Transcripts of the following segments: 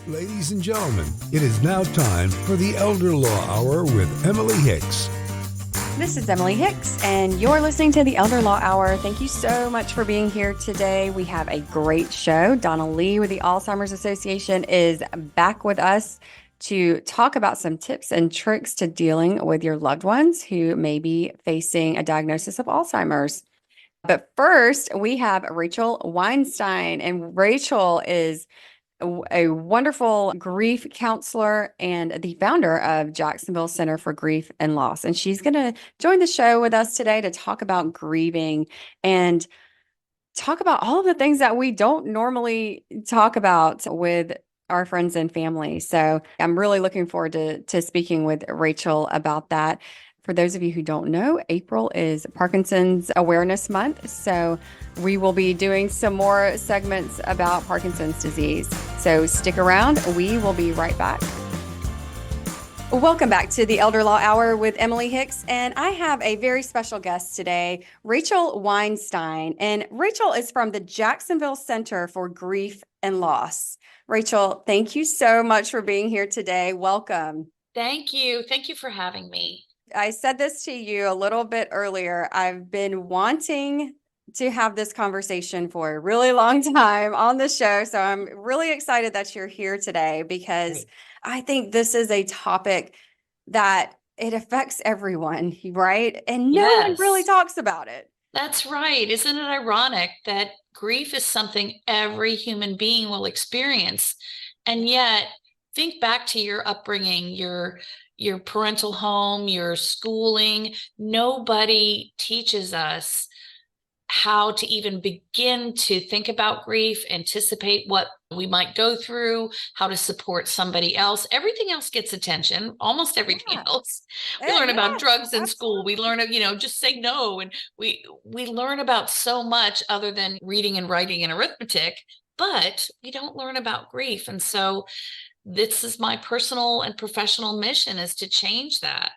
Ladies and gentlemen, it is now time for the Elder Law Hour with Emily Hicks. This is Emily Hicks, and you're listening to the Elder Law Hour. Thank you so much for being here today. We have a great show. Donna Lee with the Alzheimer's Association is back with us to talk about some tips and tricks to dealing with your loved ones who may be facing a diagnosis of Alzheimer's. But first, we have Rachel Weinstein, and Rachel is a wonderful grief counselor and the founder of Jacksonville Center for Grief and Loss. And she's going to join the show with us today to talk about grieving and talk about all of the things that we don't normally talk about with our friends and family. So I'm really looking forward to speaking with Rachel about that. For those of you who don't know, April is Parkinson's Awareness Month. So we will be doing some more segments about Parkinson's disease. So stick around. We will be right back. Welcome back to the Elder Law Hour with Emily Hicks. And I have a very special guest today, Rachel Weinstein. And Rachel is from the Jacksonville Center for Grief and Loss. Rachel, thank you so much for being here today. Welcome. Thank you. Thank you for having me. I said this to you a little bit earlier. I've been wanting to have this conversation for a really long time on the show. So I'm really excited that you're here today because I think this is a topic that it affects everyone, right? And no one really talks about it. That's right. Isn't it ironic that grief is something every human being will experience? And yet, think back to your upbringing, your parental home, your schooling. Nobody teaches us how to even begin to think about grief, anticipate what we might go through, how to support somebody else. Everything else gets attention, almost everything else. We learn about drugs in school. We learn, just say no. And we learn about so much other than reading and writing and arithmetic, but we don't learn about grief. And so this is my personal and professional mission, is to change that.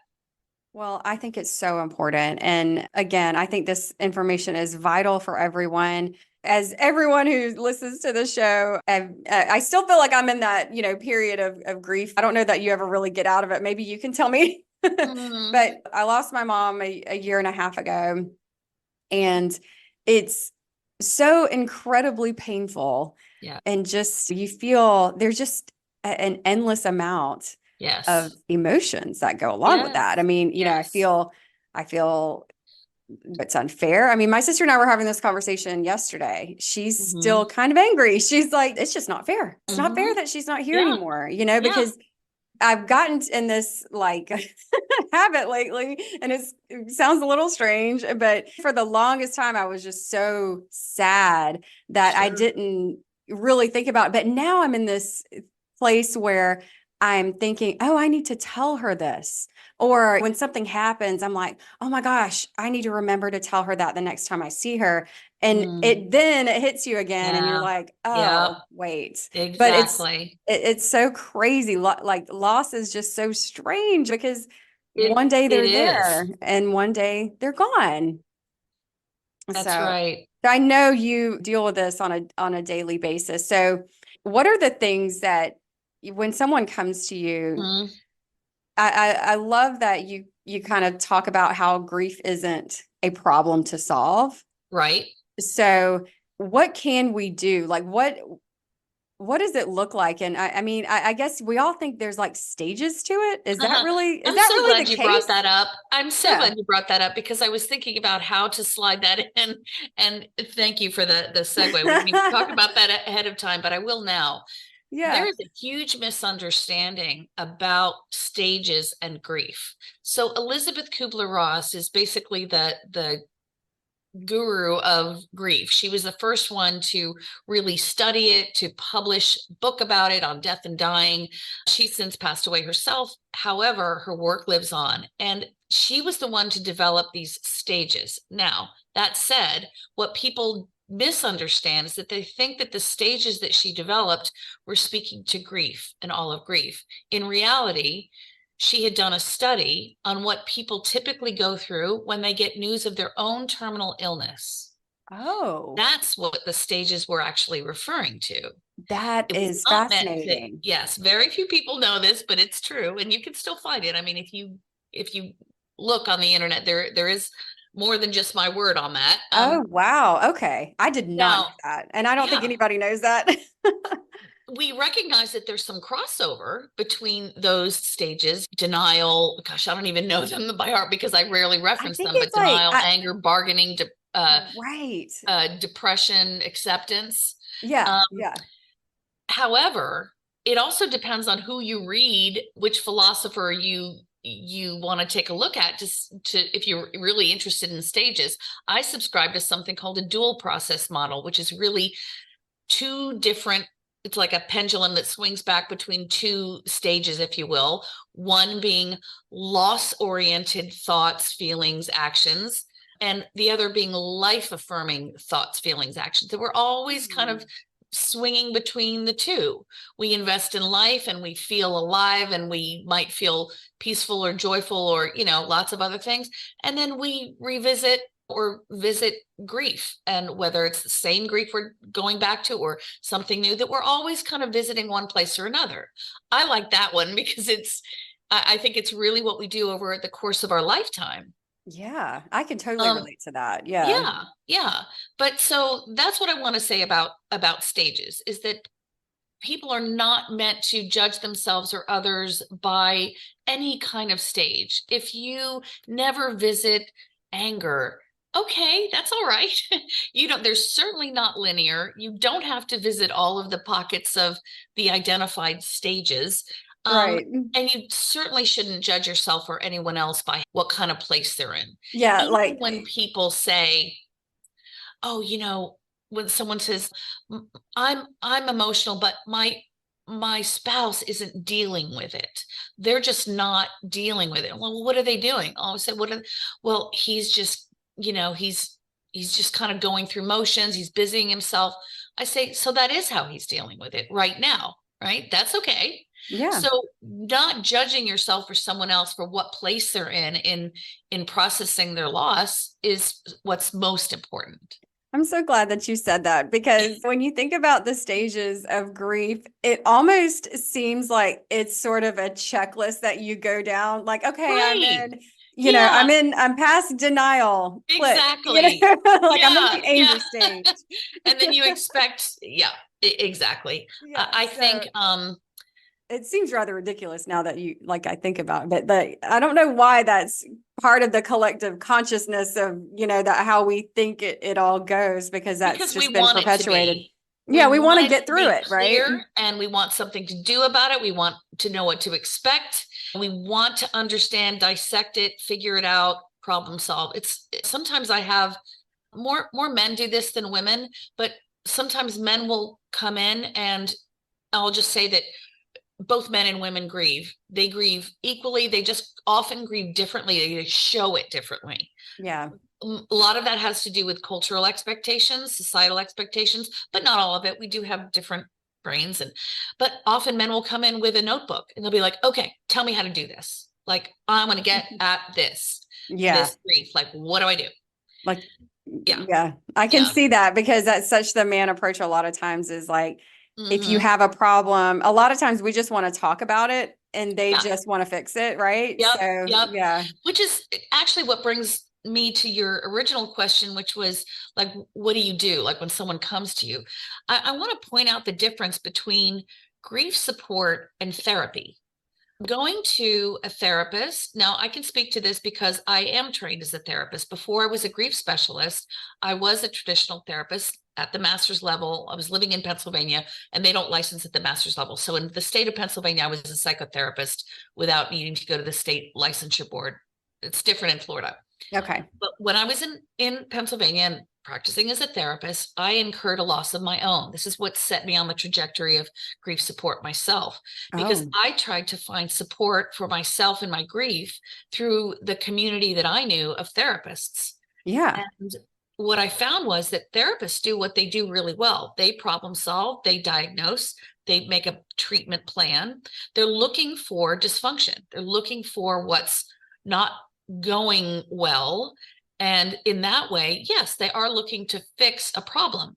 Well, I think it's so important. And again, I think this information is vital for everyone. As everyone who listens to the show, I still feel like I'm in that, period of grief. I don't know that you ever really get out of it. Maybe you can tell me. But I lost my mom a year and a half ago. And it's so incredibly painful. Yeah. And just, you feel there's just an endless amount of emotions that go along with that. I mean, I feel it's unfair. I mean, my sister and I were having this conversation yesterday. She's still kind of angry. She's like, it's just not fair. It's not fair that she's not here anymore, because I've gotten in this habit lately, and it sounds a little strange, but for the longest time, I was just so sad that I didn't really think about it. But now I'm in this place where I'm thinking, oh, I need to tell her this. Or when something happens, I'm like, oh my gosh, I need to remember to tell her that the next time I see her. And it hits you again, and you're like, oh, wait. Exactly. But it's so crazy. Like loss is just so strange because one day they're there and one day they're gone. That's right. I know you deal with this on a daily basis. So what are the things that when someone comes to you, I love that you kind of talk about how grief isn't a problem to solve. Right. So what can we do? Like what does it look like? And I mean, I guess we all think there's stages to it. Is that really, I'm so glad you brought that up. I'm so glad you brought that up because I was thinking about how to slide that in, and thank you for the segue. We didn't even talk about that ahead of time, but I will now. Yeah. There is a huge misunderstanding about stages and grief. So Elizabeth Kubler-Ross is basically the guru of grief. She was the first one to really study it, to publish a book about it on death and dying. She's since passed away herself. However, her work lives on. And she was the one to develop these stages. Now, that said, what people misunderstand is that they think that the stages that she developed were speaking to grief and all of grief. In reality, she had done a study on what people typically go through when they get news of their own terminal illness. Oh, That's what the stages we're actually referring to. that It was is not meant to, fascinating. yes, very few people know this, but it's true. And you can still find it. I mean, if you look on the internet, there is more than just my word on that. Oh, wow. Okay. I did not know Now, that. And I don't think yeah, anybody knows that. we recognize that there's some crossover between those stages. Denial, gosh, I don't even know them by heart because I rarely I reference think them, but it's like, denial, anger, bargaining, right. depression, acceptance. Yeah. Um, Yeah. However, it also depends on who you read, which philosopher you want to take a look at, just to if you're really interested in stages. I subscribe to something called a dual process model, which is really two different, it's like a pendulum that swings back between two stages, if you will, one being loss oriented thoughts, feelings, actions, and the other being life affirming thoughts, feelings, actions. That we're always kind of swinging between the two. We invest in life and we feel alive, and we might feel peaceful or joyful or, lots of other things. And then we revisit or visit grief, and whether it's the same grief we're going back to or something new, that we're always kind of visiting one place or another. I like that one because I think it's really what we do over the course of our lifetime. Yeah. I can totally Um, relate to that. Yeah. yeah, yeah. But so that's what I want to say about stages, is that people are not meant to judge themselves or others by any kind of stage. If you never visit anger, okay, that's all right. There's certainly not linear. You don't have to visit all of the pockets of the identified stages. Right. And you certainly shouldn't judge yourself or anyone else by what kind of place they're in. Yeah. Even Like, when people say, oh, when someone says, I'm emotional, but my spouse isn't dealing with it. They're just not dealing with it. Well, what are they doing? Oh, I said, well, he's just, he's just kind of going through motions. He's busying himself. I say, so that is how he's dealing with it right now, right? That's okay. yeah. So not judging yourself or someone else for what place they're in processing their loss is what's most important. I'm so glad that you said that, because when you think about the stages of grief, it almost seems like it's sort of a checklist that you go down. Like, okay, Right. I'm Yeah, I'm past denial. Click, exactly. like I'm in Yeah, the yeah. anger stage. And then you expect, yeah, exactly. Yeah. I So think, it seems rather ridiculous now that I think about it, but I don't know why that's part of the collective consciousness of, that how we think it all goes, because that's because we just been want it to perpetuated. be. We Yeah, we want want to it get to through be it, right? clear, and we want something to do about it. We want to know what to expect. We want to understand, dissect it, figure it out, problem solve. It's sometimes I have more men do this than women, but sometimes men will come in, and I'll just say that both men and women grieve. They grieve equally. They just often grieve differently. They show it differently. Yeah. A lot of that has to do with cultural expectations, societal expectations, but not all of it. We do have different brains, but often men will come in with a notebook and they'll be like, okay, tell me how to do this. Like, I'm going to get at Yeah. this grief. Like, what do I do? Like, Yeah. yeah, I can Yeah. see that, because that's such the man approach a lot of times, is like, if you Mm-hmm. have a problem, a lot of times we just want to talk about it and they Yeah. just want to fix it. Right. Yep. So, Yep. yeah. Which is actually what brings me to your original question, which was like, what do you do? Like when someone comes to you, I want to point out the difference between grief support and therapy. Going to a therapist. Now, I can speak to this because I am trained as a therapist. Before I was a grief specialist, I was a traditional therapist at the master's level. I was living in Pennsylvania, and they don't license at the master's level. So in the state of Pennsylvania, I was a psychotherapist without needing to go to the state licensure board. It's different in Florida. Okay. But when I was in Pennsylvania and practicing as a therapist, I incurred a loss of my own. This is what set me on the trajectory of grief support myself, because Oh, I tried to find support for myself in my grief through the community that I knew of therapists. yeah. And what I found was that therapists do what they do really well. They problem solve, they diagnose, they make a treatment plan. They're looking for dysfunction. They're looking for what's not going well, And in that way, yes, they are looking to fix a problem.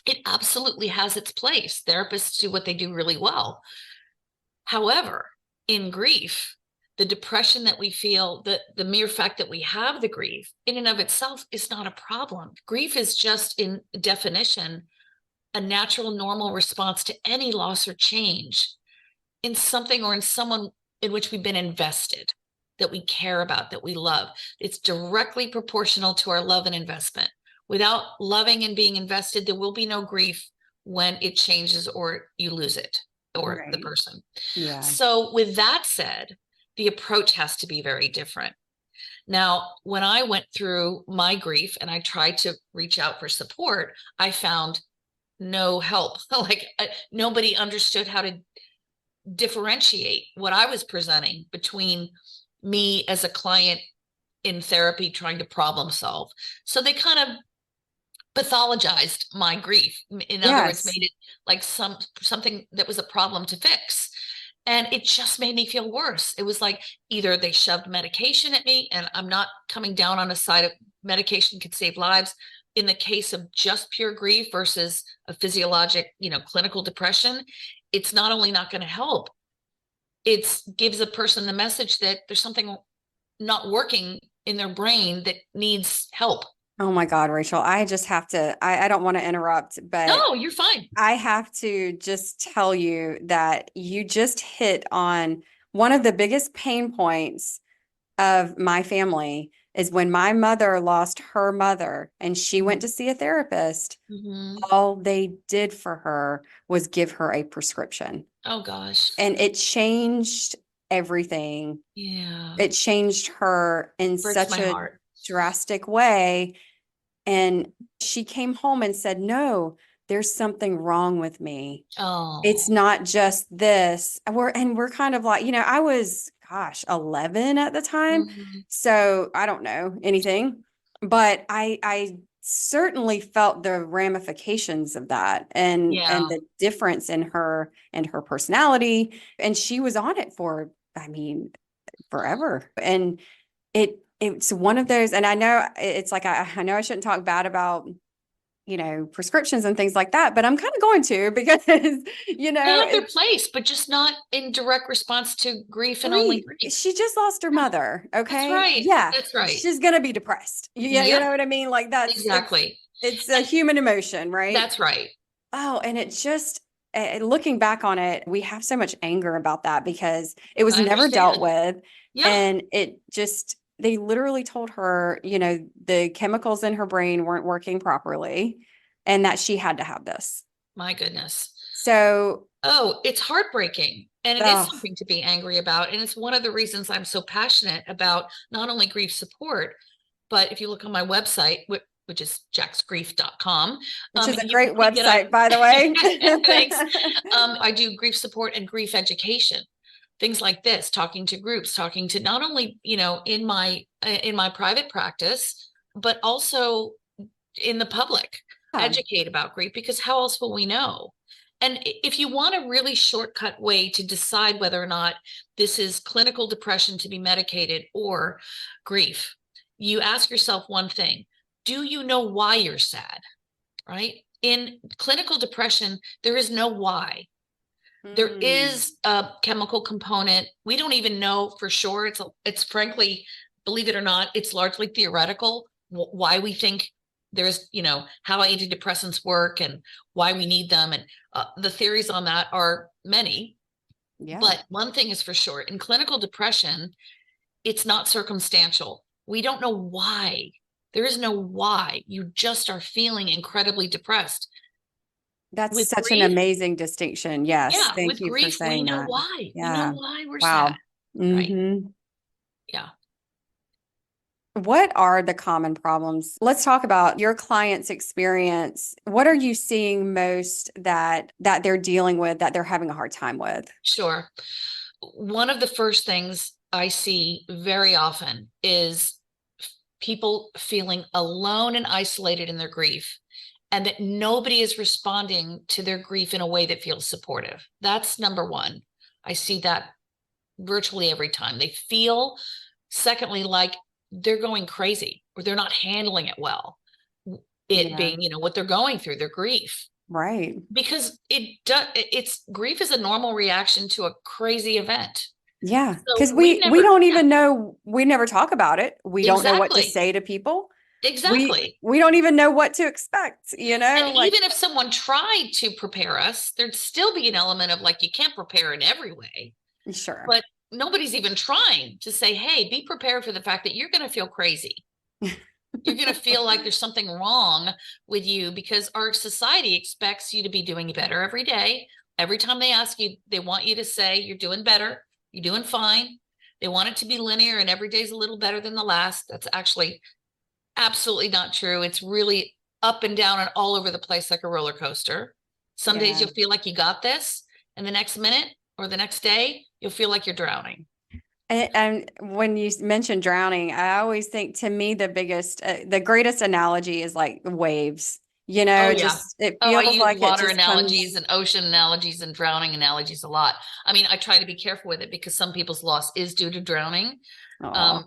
It absolutely has its place. Therapists do what they do really well. However, in grief, the depression that we feel, the mere fact that we have the grief in and of itself is not a problem. Grief is just, in definition, a natural, normal response to any loss or change in something or in someone in which we've been invested, that we care about, that we love. It's directly proportional to our love and investment. Without loving and being invested, there will be no grief when it changes or you lose it, or the person. Yeah. So with that said, the approach has to be very different. Now, when I went through my grief and I tried to reach out for support, I found no help. Like nobody understood how to differentiate what I was presenting between me as a client in therapy trying to problem solve. So they kind of pathologized my grief. In other words, made it like something that was a problem to fix. And it just made me feel worse. It was like either they shoved medication at me, and I'm not coming down on a side of medication can save lives. In the case of just pure grief versus a physiologic, clinical depression, it's not only not going to help, it gives a person the message that there's something not working in their brain that needs help. Oh my God, Rachel, I just have to, I don't want to interrupt, but no, you're fine. I have to just tell you that you just hit on one of the biggest pain points of my family is when my mother lost her mother and she went to see a therapist. All they did for her was give her a prescription. Oh gosh. And it changed everything. Yeah. It changed her in such a drastic way. And she came home and said, no, there's something wrong with me. Oh, it's not just this. We're kind of like, I was, 11 at the time. So I don't know anything, but I certainly felt the ramifications of that and the difference in her and her personality. And she was on it for, forever. And it's one of those, and I know it's like, I know I shouldn't talk bad about, prescriptions and things like that, but I'm kind of going to because, they have their place, but just not in direct response to grief and only grief. She just lost her mother. Okay. That's right. Yeah. That's right. She's going to be depressed. Yeah. You know what I mean? Like that's exactly. It's a human emotion, right? That's right. Oh, and it just, looking back on it, we have so much anger about that because it was never dealt with. Yeah. And it just, they literally told her, the chemicals in her brain weren't working properly and that she had to have this. My goodness. So. Oh, it's heartbreaking. And it is something to be angry about. And it's one of the reasons I'm so passionate about not only grief support, but if you look on my website, which is jacksgrief.com. Which is a great website, by the way. Thanks. I do grief support and grief education. Things like this, talking to groups, talking to not only, in my private practice, but also in the public, educate about grief, because how else will we know? And if you want a really shortcut way to decide whether or not this is clinical depression to be medicated or grief, you ask yourself one thing. Do you know why you're sad? Right? In clinical depression, there is no why. There is a chemical component. We don't even know for sure. It's frankly, believe it or not, it's largely theoretical why we think there's, how antidepressants work and why we need them. And the theories on that are many. Yeah. But one thing is for sure, in clinical depression, it's not circumstantial. We don't know why. There is no why. You just are feeling incredibly depressed. That's with such grief, an amazing distinction. Yes. Yeah. Thank you for saying that. We know why. Yeah. We know why we're sad. Right. Yeah. What are the common problems? Let's talk about your client's experience. What are you seeing most that they're dealing with, that they're having a hard time with? Sure. One of the first things I see very often is people feeling alone and isolated in their grief, and that nobody is responding to their grief in a way that feels supportive. That's number one. I see that virtually every time. They feel, secondly, like they're going crazy or they're not handling it well. It being, what they're going through, their grief. Right. Because it's grief is a normal reaction to a crazy event. Yeah. Because we don't even know, we never talk about it. We don't know what to say to people. Exactly. We don't even know what to expect, And even if someone tried to prepare us, there'd still be an element of like, you can't prepare in every way. Sure. But nobody's even trying to say, hey, be prepared for the fact that you're going to feel crazy. You're going to feel like there's something wrong with you because our society expects you to be doing better every day. Every time they ask you, they want you to say you're doing better, you're doing fine. They want it to be linear and every day's a little better than the last. That's actually absolutely not true. It's really up and down and all over the place like a roller coaster. Some days you'll feel like you got this, and the next minute or the next day, you'll feel like you're drowning. And when you mention drowning, I always think, to me, the greatest analogy is like waves. Just it feels I use like water analogies and ocean analogies and drowning analogies a lot. I mean, I try to be careful with it because some people's loss is due to drowning. So I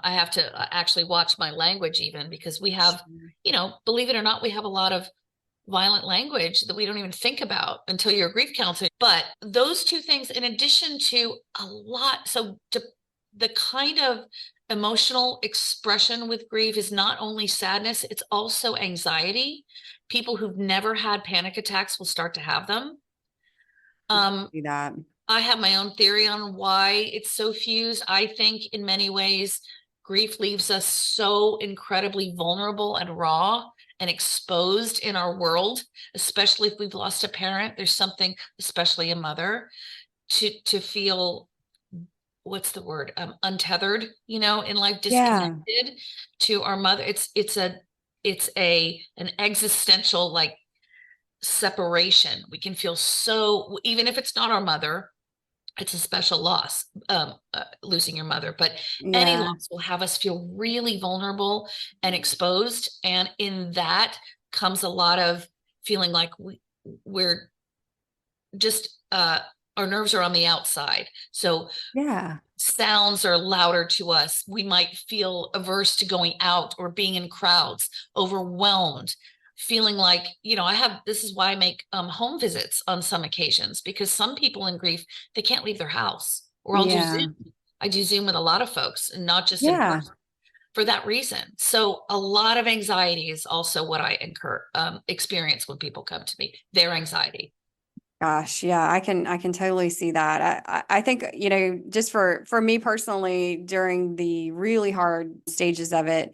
have to actually watch my language even because we have, believe it or not, we have a lot of violent language that we don't even think about until you're a grief counselor. But those two things, in addition to a lot, the kind of emotional expression with grief is not only sadness, it's also anxiety. People who've never had panic attacks will start to have them. I have my own theory on why it's so fused. I think in many ways, grief leaves us so incredibly vulnerable and raw and exposed in our world, especially if we've lost a parent. There's something, especially a mother, to feel, what's the word? Untethered, in life, disconnected to our mother. It's an existential like separation. We can feel so, even if it's not our mother, it's a special loss, losing your mother, but any loss will have us feel really vulnerable and exposed. And in that comes a lot of feeling like we're just, our nerves are on the outside. So sounds are louder to us. We might feel averse to going out or being in crowds, overwhelmed, feeling like, this is why I make home visits on some occasions, because some people in grief, they can't leave their house, or I'll do Zoom. I do Zoom with a lot of folks and not just in person for that reason. So a lot of anxiety is also what I experience when people come to me, their anxiety. Gosh, yeah, I can totally see that. I think, just for me personally, during the really hard stages of it,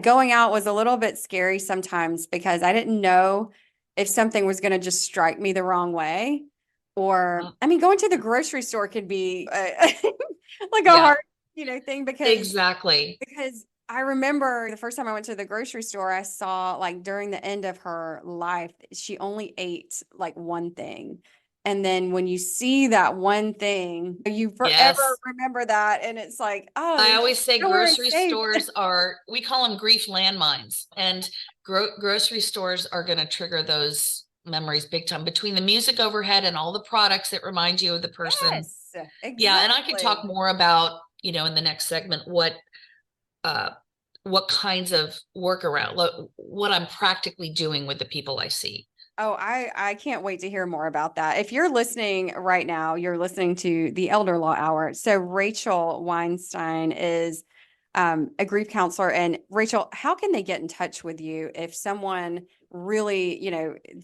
going out was a little bit scary sometimes because I didn't know if something was going to just strike me the wrong way. Or, going to the grocery store could be like a hard, thing because I remember the first time I went to the grocery store, I saw like during the end of her life, she only ate like one thing. And then when you see that one thing, you forever remember that. And it's like, I always say grocery stores we call them grief landmines, and grocery stores are going to trigger those memories big time, between the music overhead and all the products that remind you of the person. Yes, exactly. Yeah. And I can talk more about, in the next segment, what kinds of workaround, what I'm practically doing with the people I see. Oh, I can't wait to hear more about that. If you're listening right now, you're listening to the Elder Law Hour. So Rachel Weinstein is a grief counselor. And Rachel, how can they get in touch with you if someone really,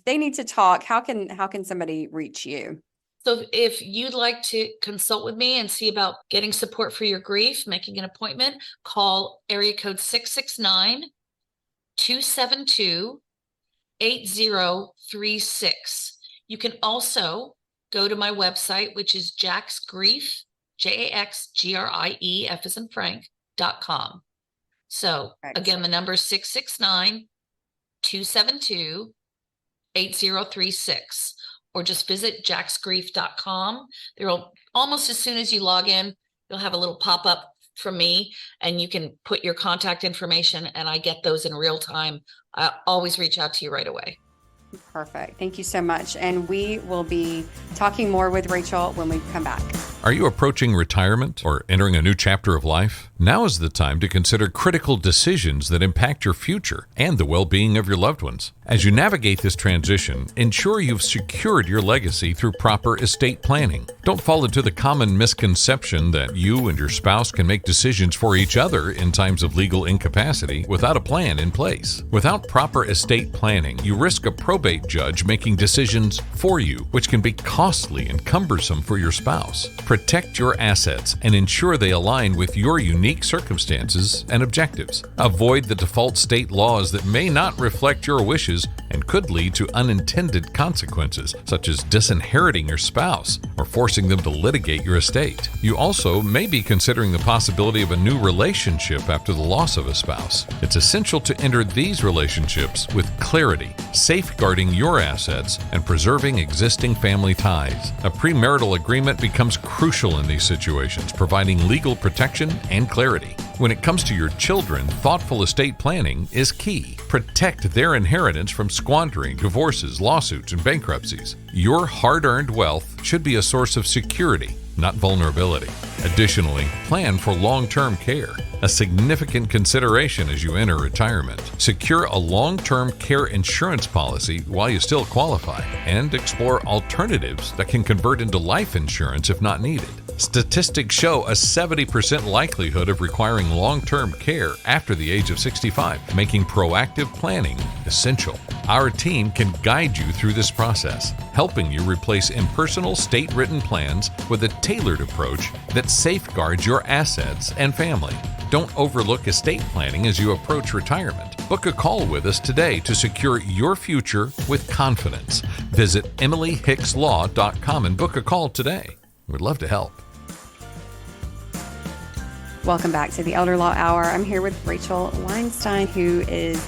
they need to talk? How can somebody reach you? So if you'd like to consult with me and see about getting support for your grief, making an appointment, call area code 669-272-8036. You can also go to my website, which is Jack's Grief, JAXGRIEF as in Frank.com. So again, the number is 669-272-8036. Or just visit jacksgrief.com. There'll, almost as soon as you log in, you'll have a little pop-up from me, and you can put your contact information, and I get those in real time. I always reach out to you right away. Perfect. Thank you so much. And we will be talking more with Rachel when we come back. Are you approaching retirement or entering a new chapter of life? Now is the time to consider critical decisions that impact your future and the well-being of your loved ones. As you navigate this transition, ensure you've secured your legacy through proper estate planning. Don't fall into the common misconception that you and your spouse can make decisions for each other in times of legal incapacity without a plan in place. Without proper estate planning, you risk a probate judge making decisions for you, which can be costly and cumbersome for your spouse. Protect your assets and ensure they align with your unique circumstances and objectives. Avoid the default state laws that may not reflect your wishes and could lead to unintended consequences, such as disinheriting your spouse or forcing them to litigate your estate. You also may be considering the possibility of a new relationship after the loss of a spouse. It's essential to enter these relationships with clarity, safeguarding your assets and preserving existing family ties. A premarital agreement becomes crucial in these situations, providing legal protection and clarity. When it comes to your children, thoughtful estate planning is key. Protect their inheritance from squandering, divorces, lawsuits, and bankruptcies. Your hard-earned wealth should be a source of security, not vulnerability. Additionally, plan for long-term care, a significant consideration as you enter retirement. Secure a long-term care insurance policy while you still qualify, and explore alternatives that can convert into life insurance if not needed. Statistics show a 70% likelihood of requiring long-term care after the age of 65, making proactive planning essential. Our team can guide you through this process, helping you replace impersonal state-written plans with a tailored approach that safeguards your assets and family. Don't overlook estate planning as you approach retirement. Book a call with us today to secure your future with confidence. Visit emilyhickslaw.com and book a call today. We'd love to help. Welcome back to the Elder Law Hour. I'm here with Rachel Weinstein, who is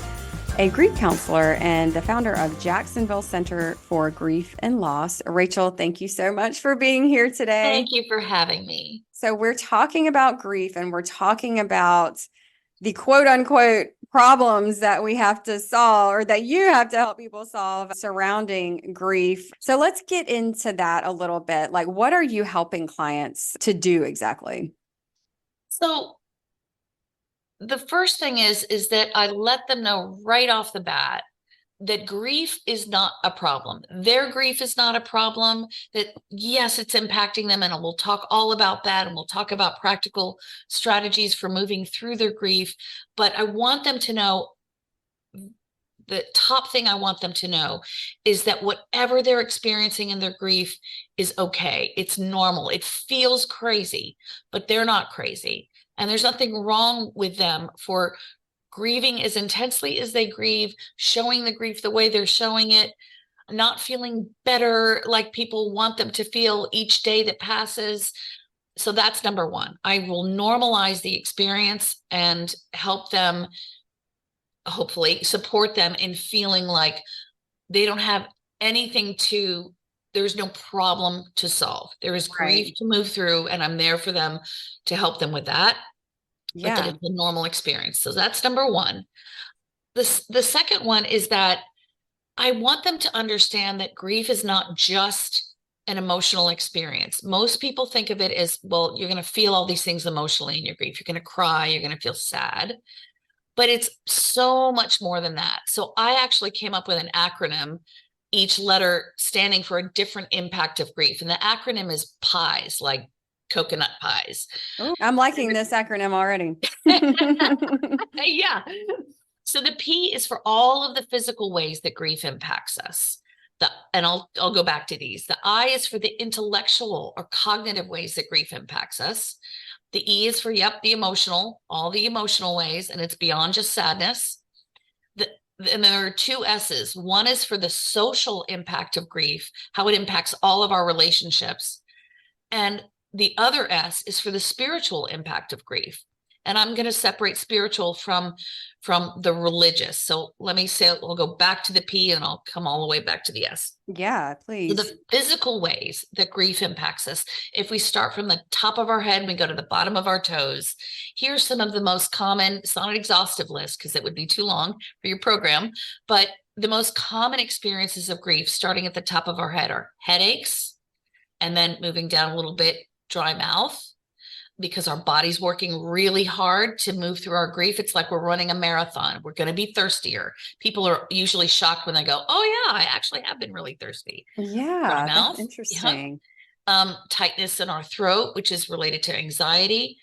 a grief counselor and the founder of Jacksonville Center for Grief and Loss. Rachel, thank you so much for being here today. Thank you for having me. So we're talking about grief, and we're talking about the quote unquote problems that we have to solve, or that you have to help people solve surrounding grief. So let's get into that a little bit. Like, what are you helping clients to do exactly? So the first thing is that I let them know right off the bat that grief is not a problem. Their grief is not a problem. That yes, it's impacting them, and we'll talk all about that, and we'll talk about practical strategies for moving through their grief. But I want them to know, the top thing I want them to know is that whatever they're experiencing in their grief is okay. It's normal. It feels crazy, but they're not crazy. And there's nothing wrong with them for grieving as intensely as they grieve, showing the grief the way they're showing it, not feeling better like people want them to feel each day that passes. So that's number one. I will normalize the experience and help them, hopefully support them in feeling like they don't have anything to, there's no problem to solve. There is grief to move through, and I'm there for them to help them with that. But that it's a normal experience. So that's number one. The second one is that I want them to understand that grief is not just an emotional experience. Most people think of it as, well, you're going to feel all these things emotionally in your grief. You're going to cry, you're going to feel sad, but it's so much more than that. So I actually came up with an acronym, each letter standing for a different impact of grief. And the acronym is PIES, like coconut pies. Ooh, I'm liking this acronym already. Yeah. So the P is for all of the physical ways that grief impacts us. And I'll go back to these. The I is for the intellectual or cognitive ways that grief impacts us. The E is for, the emotional, all the emotional ways, and it's beyond just sadness. And there are two S's. One is for the social impact of grief, how it impacts all of our relationships. And the other S is for the spiritual impact of grief. And I'm going to separate spiritual from the religious. So let me say, we'll go back to the P and I'll come all the way back to the S. Yeah, please. So the physical ways that grief impacts us, if we start from the top of our head, we go to the bottom of our toes. Here's some of the most common, it's not an exhaustive list because it would be too long for your program, but the most common experiences of grief starting at the top of our head are headaches, and then moving down a little bit, dry mouth, because our body's working really hard to move through our grief. It's like we're running a marathon. We're going to be thirstier. People are usually shocked when they go, oh yeah, I actually have been really thirsty. Dry Yeah, that's mouth. interesting. Tightness in our throat, which is related to anxiety.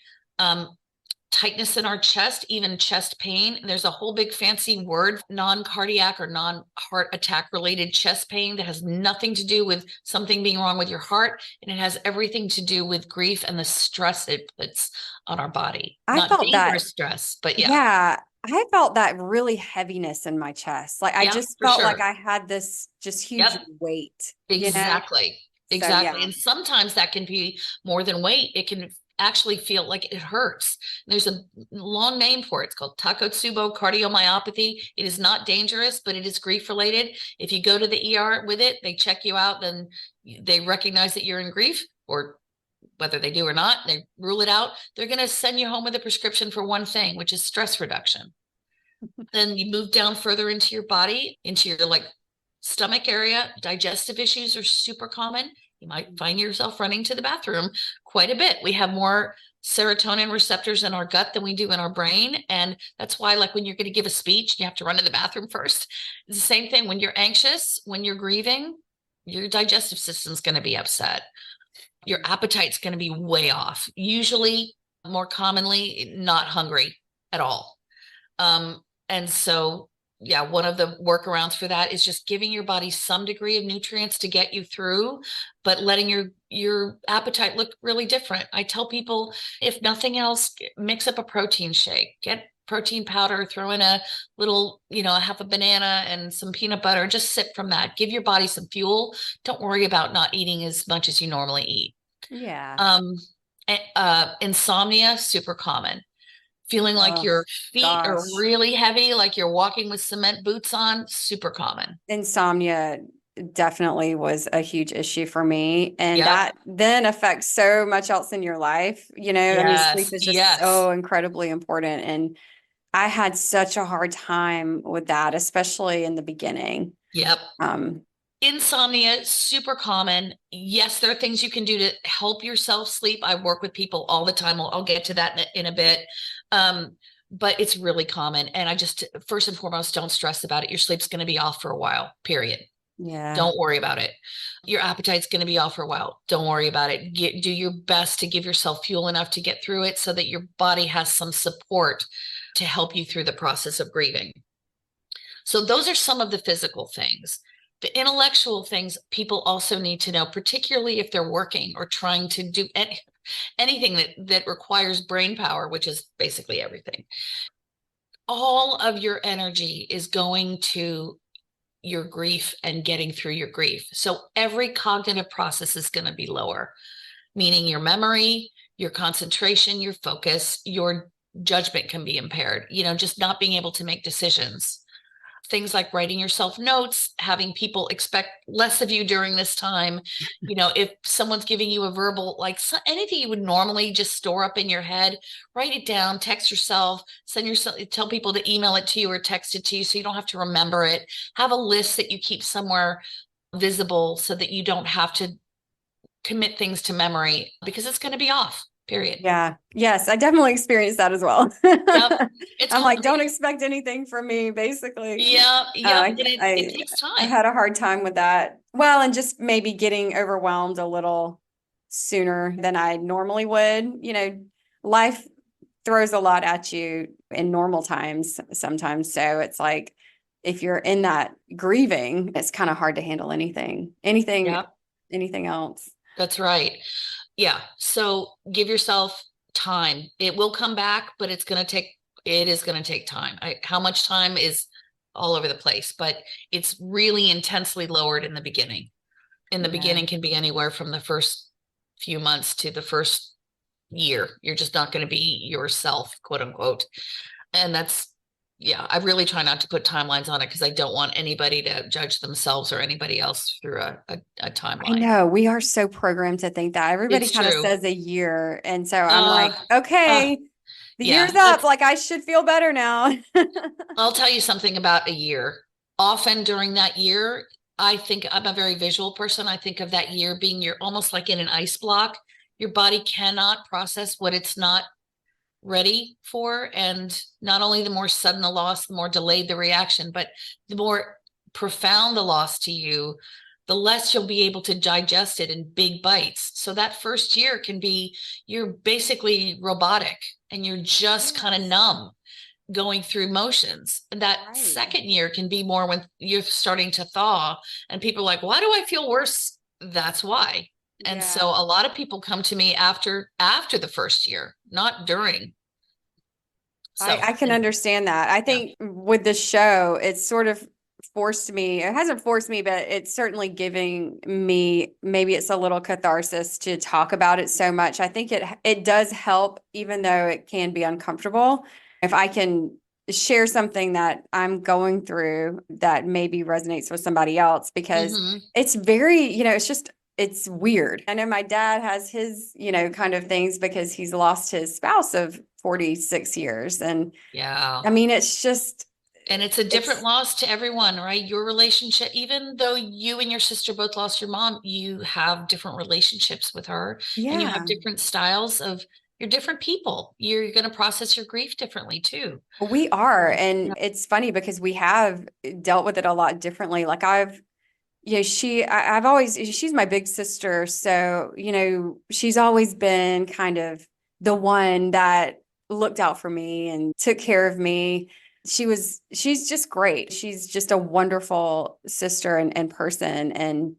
Tightness in our chest, even chest pain. There's a whole big fancy word, non-cardiac or non-heart attack related chest pain that has nothing to do with something being wrong with your heart. And it has everything to do with grief and the stress it puts on our body. I Not felt that. dangerous stress, but yeah. Yeah, I felt that really heaviness in my chest. Like I Yeah, just for felt sure. like I had this just huge Yep. weight. Exactly. So, Exactly. yeah. And sometimes that can be more than weight. It can actually feel like it hurts. There's a long name for it. It's called Takotsubo cardiomyopathy. It is not dangerous, but it is grief related. If you go to the ER with it, they check you out, then they recognize that you're in grief, or whether they do or not, they rule it out. They're going to send you home with a prescription for one thing, which is stress reduction. Then you move down further into your body, into your like stomach area. Digestive issues are super common. You might find yourself running to the bathroom quite a bit. We have more serotonin receptors in our gut than we do in our brain. And that's why, like when you're going to give a speech, you have to run to the bathroom first. It's the same thing when you're anxious, when you're grieving, your digestive system's going to be upset. Your appetite's going to be way off. Usually, more commonly, not hungry at all. And so, yeah, one of the workarounds for that is just giving your body some degree of nutrients to get you through, but letting your appetite look really different. I tell people, if nothing else, mix up a protein shake, get protein powder, throw in a little, a half a banana and some peanut butter, just sip from that. Give your body some fuel. Don't worry about not eating as much as you normally eat. Yeah. Insomnia, super common. Feeling like Oh, your feet are gosh. really heavy, like you're walking with cement boots on, super common. Insomnia definitely was a huge issue for me. And Yep. that then affects so much else in your life. I mean, sleep Yes, is just yes. so incredibly important. And I had such a hard time with that, especially in the beginning. Yep. Um, Insomnia, super common. Yes, there are things you can do to help yourself sleep. I work with people all the time. I'll get to that in a bit. But it's really common. And I just, first and foremost, don't stress about it. Your sleep's going to be off for a while, period. yeah. Don't worry about it. Your appetite's going to be off for a while. Don't worry about it. Do your best to give yourself fuel enough to get through it so that your body has some support to help you through the process of grieving. So those are some of the physical things. The intellectual things people also need to know, particularly if they're working or trying to do anything that requires brain power, which is basically everything. All of your energy is going to your grief and getting through your grief. So every cognitive process is going to be lower, meaning your memory, your concentration, your focus, your judgment can be impaired, just not being able to make decisions. Things like writing yourself notes, having people expect less of you during this time. If someone's giving you a verbal, like anything you would normally just store up in your head, write it down, text yourself, tell people to email it to you or text it to you so you don't have to remember it. Have a list that you keep somewhere visible so that you don't have to commit things to memory because it's going to be off. Period. Yeah. Yes, I definitely experienced that as well. Yep. I'm like, don't expect anything from me, basically. Yeah. It takes time. I had a hard time with that. Well, and just maybe getting overwhelmed a little sooner than I normally would. Life throws a lot at you in normal times sometimes. So it's like, if you're in that grieving, it's kind of hard to handle anything else. That's right. Yeah. So give yourself time. It will come back, but it is going to take time. How much time is all over the place, but it's really intensely lowered in the beginning. Beginning can be anywhere from the first few months to the first year. You're just not going to be yourself, quote unquote. And I really try not to put timelines on it because I don't want anybody to judge themselves or anybody else through a timeline. I know we are so programmed to think that everybody kind of says a year. And so I'm like, okay, the year's up. Like I should feel better now. I'll tell you something about a year. Often during that year, I think I'm a very visual person. I think of that year being you're almost like in an ice block. your body cannot process what it's not ready for. And not only the more sudden the loss, the more delayed the reaction, but the more profound the loss to you, the less you'll be able to digest it in big bites. So that first year can be, you're basically robotic and you're just kind of numb going through motions. And that second year can be more when you're starting to thaw and people are like, why do I feel worse? That's why. And so a lot of people come to me after the first year, not during. So I can understand that. I think with the show, it's sort of forced me, it hasn't forced me, but it's certainly giving me, maybe it's a little catharsis to talk about it so much. I think it does help, even though it can be uncomfortable. If I can share something that I'm going through that maybe resonates with somebody else, because it's very, it's weird. I know my dad has his, kind of things because he's lost his spouse of 46 years. And I mean, it's just. And it's a different loss to everyone, right? Your relationship, even though you and your sister both lost your mom, you have different relationships with her and you have different styles of, you're different people. You're going to process your grief differently too. We are. And it's funny because we have dealt with it a lot differently. Like she's my big sister. So, she's always been kind of the one that looked out for me and took care of me. She's just great. She's just a wonderful sister and person. And,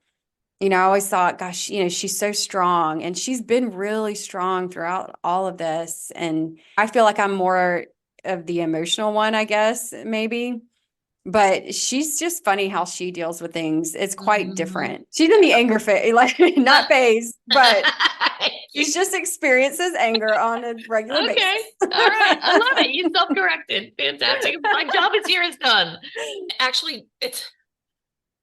I always thought, gosh, she's so strong and she's been really strong throughout all of this. And I feel like I'm more of the emotional one, I guess, maybe. But she's just funny how she deals with things. It's quite different. She's in the anger phase, like not phase, but she just experiences anger on a regular basis. Okay. All right. I love it. You self-corrected. Fantastic. My job is done. Actually, it's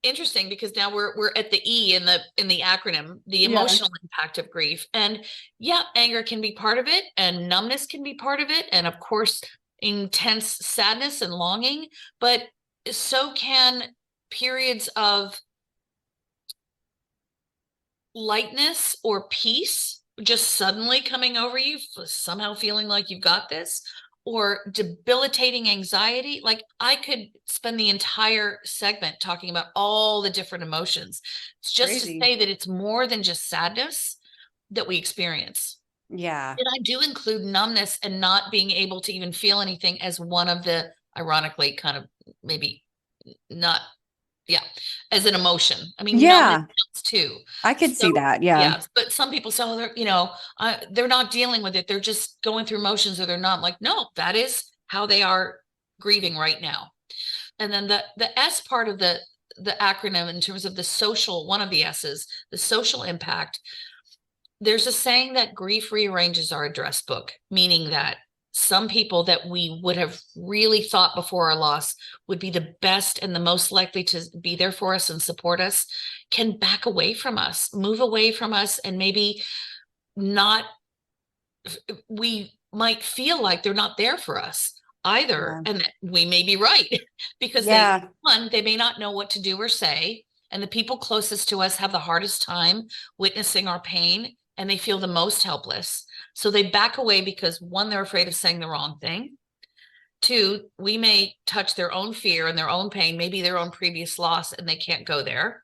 interesting because now we're at the E in the acronym, the emotional impact of grief. And anger can be part of it and numbness can be part of it. And of course, intense sadness and longing, but so can periods of lightness or peace just suddenly coming over you, somehow feeling like you've got this, or debilitating anxiety. Like I could spend the entire segment talking about all the different emotions. It's just to say that it's more than just sadness that we experience. Yeah. And I do include numbness and not being able to even feel anything as one of the, ironically, kind of maybe not, as an emotion. I mean, numbness counts too. I could see that. Yeah. But some people say, they're not dealing with it. They're just going through emotions, or they're not. Like, no, that is how they are grieving right now. And then the S part of the acronym in terms of the social, one of the S's, the social impact. There's a saying that grief rearranges our address book, meaning that some people that we would have really thought before our loss would be the best and the most likely to be there for us and support us can back away from us, move away from us, and maybe not, we might feel like they're not there for us either. And we may be right because they may not know what to do or say. And the people closest to us have the hardest time witnessing our pain, and they feel the most helpless. So they back away because, one, they're afraid of saying the wrong thing. Two, we may touch their own fear and their own pain, maybe their own previous loss, and they can't go there.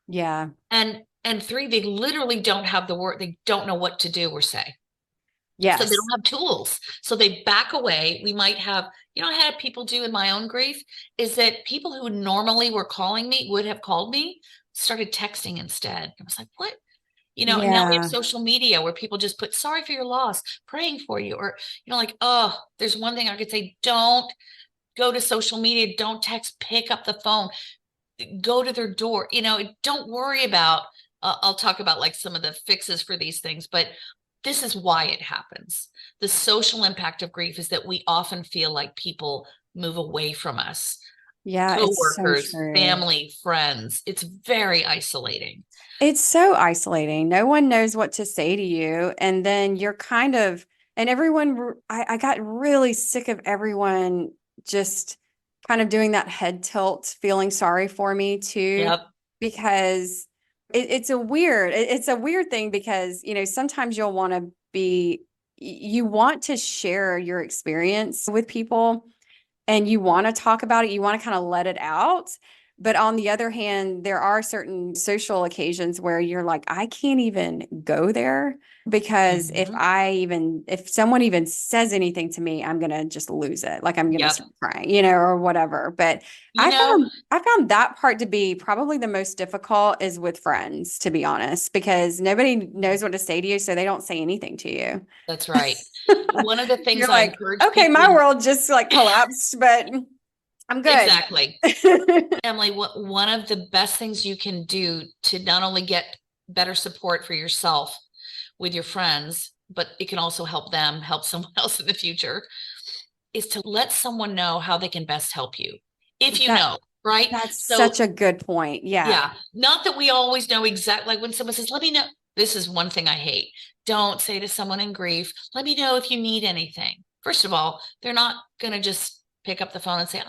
Yeah. And three, they literally don't have the word. They don't know what to do or say. Yes. So they don't have tools. So they back away. We might have, I had people do in my own grief is that people who normally were calling me, would have called me, started texting instead. I was like, what? Now we have social media where people just put, sorry for your loss, praying for you. Or, like, oh, there's one thing I could say, don't go to social media. Don't text, pick up the phone, go to their door. Don't worry about, I'll talk about like some of the fixes for these things, but this is why it happens. The social impact of grief is that we often feel like people move away from us. Yeah. Coworkers, it's so true. family, friends. It's very isolating. It's so isolating. No one knows what to say to you. And then you're kind of, and everyone, I got really sick of everyone just kind of doing that head tilt, feeling sorry for me too. Yep. Because It's a weird thing because, sometimes you want to share your experience with people and you want to talk about it. You want to kind of let it out. But on the other hand, there are certain social occasions where you're like, I can't even go there because if someone even says anything to me, I'm going to just lose it. Like I'm going to start crying, or whatever. But I found that part to be probably the most difficult is with friends, to be honest, because nobody knows what to say to you. So they don't say anything to you. That's right. One of the things You're I like, encourage okay, people my world just like collapsed, but I'm good. Exactly. Emily, one of the best things you can do to not only get better support for yourself with your friends, but it can also help them help someone else in the future, is to let someone know how they can best help you. If you know, right? That's such a good point. Yeah. Yeah. Not that we always know exactly, like when someone says, let me know. This is one thing I hate. Don't say to someone in grief, let me know if you need anything. First of all, they're not going to just pick up the phone and say,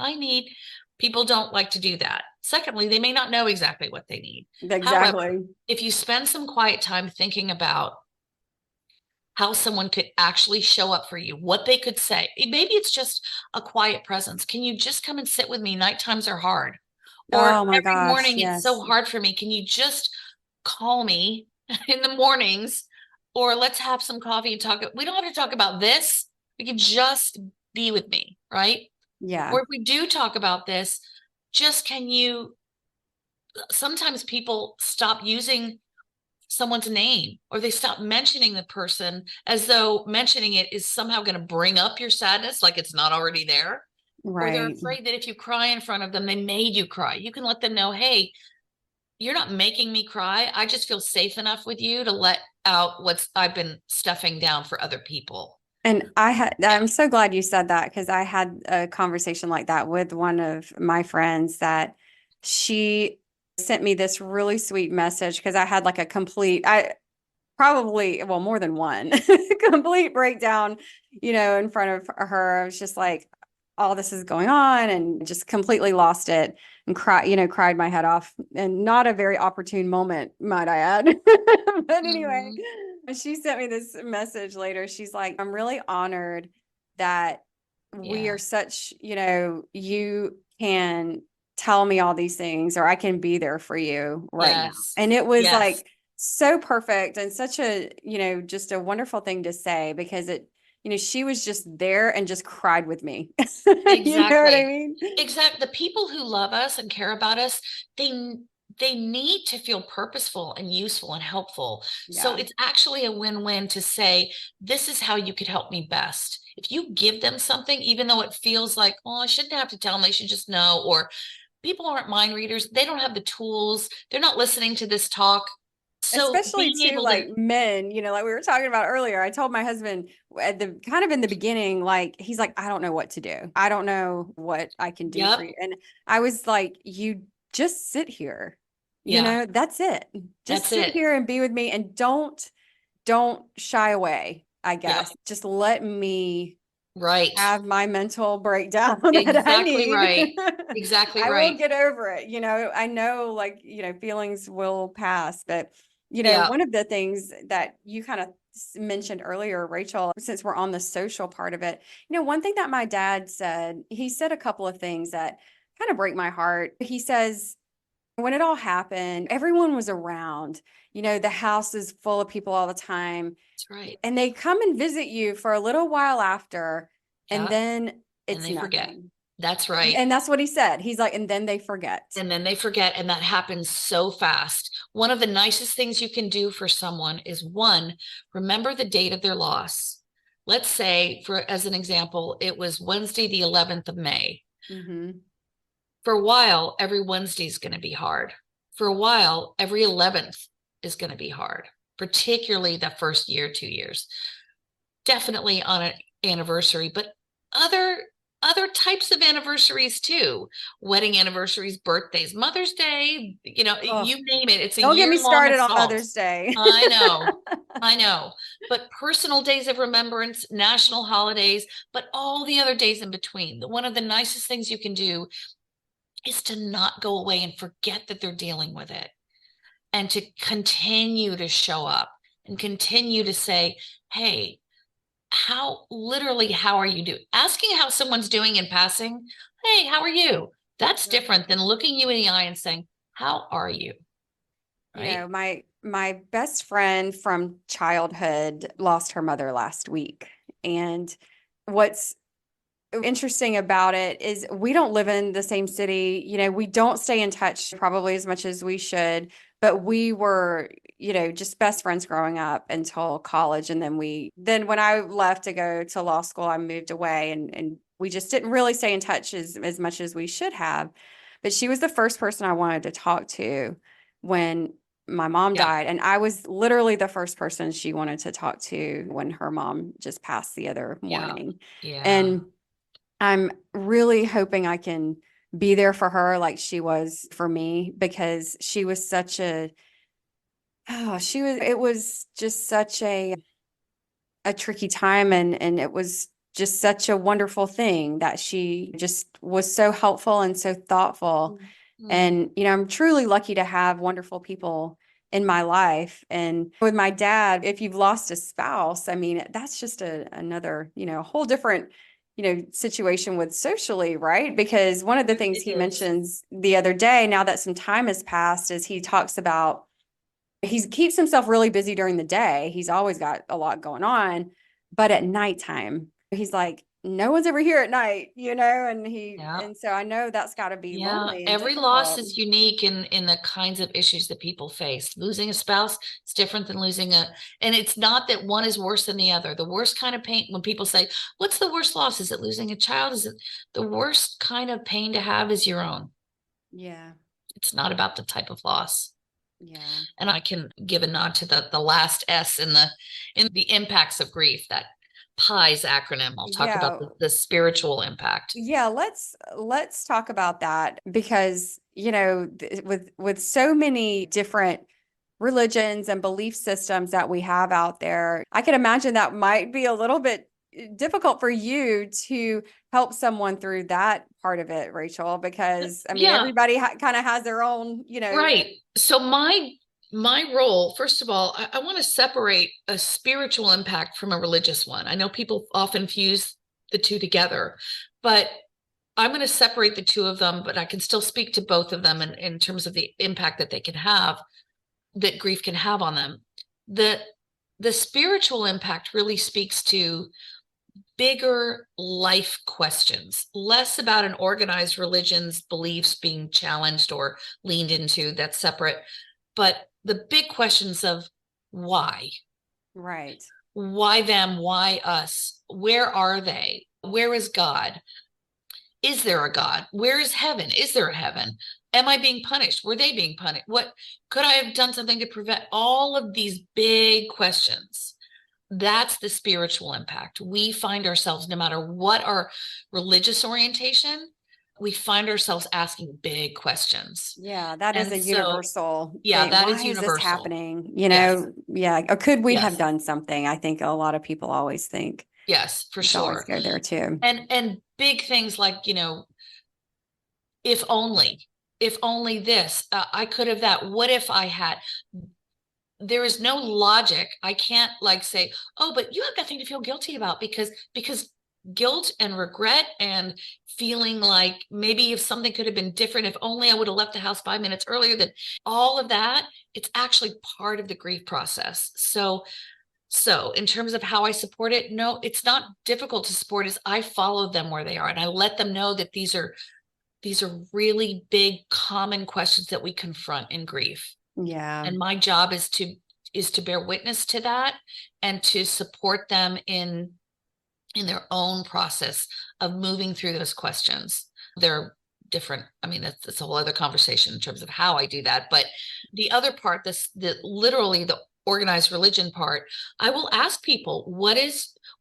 people don't like to do that. Secondly, they may not know exactly what they need. Exactly. However, if you spend some quiet time thinking about how someone could actually show up for you, what they could say, maybe it's just a quiet presence. Can you just come and sit with me? Night times are hard. Or oh my every gosh, morning yes. It's so hard for me. Can you just call me in the mornings? Or let's have some coffee and talk. We don't have to talk about this. We can just be with me, right? Yeah. Or if we do talk about this, sometimes people stop using someone's name or they stop mentioning the person as though mentioning it is somehow going to bring up your sadness, like it's not already there. Right. Or they're afraid that if you cry in front of them, they made you cry. You can let them know, hey, you're not making me cry. I just feel safe enough with you to let out what I've been stuffing down for other people. And I'm so glad you said that because I had a conversation like that with one of my friends that she sent me this really sweet message because I had like more than one complete breakdown, in front of her. I was just like, all this is going on and just completely lost it and cried my head off, and not a very opportune moment, might I add. But anyway, she sent me this message later. She's like, I'm really honored that we are such, you can tell me all these things, or I can be there for you right now. And it was like so perfect and such a, just a wonderful thing to say because she was just there and just cried with me. Exactly. You know what I mean? Exactly. The people who love us and care about us, they need to feel purposeful and useful and helpful. Yeah. So it's actually a win-win to say, this is how you could help me best. If you give them something, even though it feels like, oh, I shouldn't have to tell them, they should just know, or people aren't mind readers. They don't have the tools. They're not listening to this talk. So especially to like men, like we were talking about earlier, I told my husband in the beginning, like, he's like, I don't know what to do. I don't know what I can do for you. And I was like, you just sit here, that's it. Just sit here and be with me and don't shy away, I guess. Just let me have my mental breakdown that I need. Exactly I will get over it. I know feelings will pass, but one of the things that you kind of mentioned earlier, Rachel, since we're on the social part of it, one thing that my dad said, he said a couple of things that kind of break my heart. He says, when it all happened, everyone was around, the house is full of people all the time. That's right. And they come and visit you for a little while after, and then they forget. That's right. And that's what he said. He's like, and then they forget. And that happens so fast. One of the nicest things you can do for someone is, one, remember the date of their loss. Let's say, as an example, it was Wednesday, the 11th of May. Mm-hmm. For a while, every Wednesday is going to be hard. For a while, every 11th is going to be hard, particularly the first year, 2 years. Definitely on an anniversary, but other types of anniversaries too. Wedding anniversaries, birthdays, Mother's Day, you name it. It's a don't get me started assault. On Mother's Day. I know. But personal days of remembrance, national holidays, but all the other days in between. One of the nicest things you can do is to not go away and forget that they're dealing with it. and to continue to show up and continue to say, hey, how are you doing? Asking how someone's doing in passing, hey, how are you? That's different than looking you in the eye and saying, how are you? Right? You know, my best friend from childhood lost her mother last week. And what's interesting about it is we don't live in the same city. You know, we don't stay in touch probably as much as we should, but we were, you know, just best friends growing up until college. And then when I left to go to law school, I moved away and we just didn't really stay in touch as much as we should have. But she was the first person I wanted to talk to when my mom died. And I was literally the first person she wanted to talk to when her mom just passed the other morning. And I'm really hoping I can be there for her like she was for me, because she was it was just such a tricky time. And it was just such a wonderful thing that she just was so helpful and so thoughtful. Mm-hmm. And, you know, I'm truly lucky to have wonderful people in my life. And with my dad, if you've lost a spouse, I mean, that's just another, you know, whole different, you know, situation with socially, right? Because one of the things he mentions the other day, now that some time has passed, is he talks about, he keeps himself really busy during the day. He's always got a lot going on, but at nighttime, he's like, no one's ever here at night, you know, and so I know that's got to be lonely. Every loss is unique in the kinds of issues that people face. Losing a spouse is different than and it's not that one is worse than the other. The worst kind of pain, when people say, what's the worst loss? Is it losing a child? Is it the worst kind of pain to have is your own? Yeah. It's not about the type of loss. Yeah. And I can give a nod to the last S in the impacts of grief, that PIE's acronym. I'll talk about the spiritual impact. Yeah, let's talk about that, because, you know, with so many different religions and belief systems that we have out there, I can imagine that might be a little bit difficult for you to help someone through that part of it, Rachel, because I mean, everybody kind of has their own, you know. Right. So my role, first of all, I want to separate a spiritual impact from a religious one. I know people often fuse the two together, but I'm going to separate the two of them, but I can still speak to both of them in terms of the impact that they can have, that grief can have on them. The spiritual impact really speaks to bigger life questions, less about an organized religion's beliefs being challenged or leaned into. That's separate. But the big questions of why. Right. Why them? Why us? Where are they? Where is God? Is there a God? Where is heaven? Is there a heaven? Am I being punished? Were they being punished? What could I have done something to prevent all of these big questions? That's the spiritual impact. We find ourselves, no matter what our religious orientation, we find ourselves asking big questions. Yeah, that is a universal. Yeah, that is universal. universal. Is this happening? You know, yeah. Or could we have done something? I think a lot of people always think. Yes, for sure. Always go there too. And big things like, you know, if only this, I could have that. What if I had? There is no logic. I can't like say, oh, but you have nothing to feel guilty about, because guilt and regret and feeling like maybe if something could have been different, if only I would have left the house 5 minutes earlier, than all of that, it's actually part of the grief process. So in terms of how I support it, no, it's not difficult to support, as I follow them where they are. And I let them know that these are really big, common questions that we confront in grief. Yeah. And my job is to bear witness to that and to support them in their own process of moving through those questions. They're different. I mean, that's a whole other conversation in terms of how I do that. But the other part, literally the organized religion part, I will ask people, what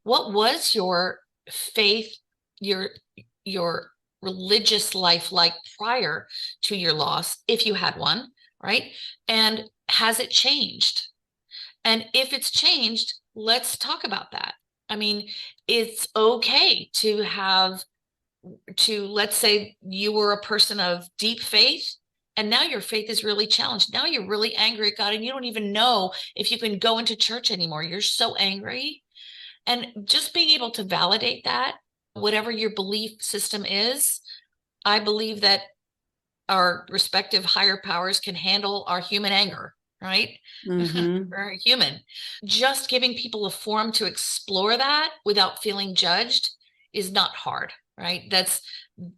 was your faith, your religious life like prior to your loss, if you had one, right? And has it changed? And if it's changed, let's talk about that. I mean, it's okay to let's say you were a person of deep faith And now your faith is really challenged. Now you're really angry at God and you don't even know if you can go into church anymore. You're so angry. And just being able to validate that, whatever your belief system is, I believe that our respective higher powers can handle our human anger, right? Mm-hmm. We're human. Just giving people a forum to explore that without feeling judged is not hard, right?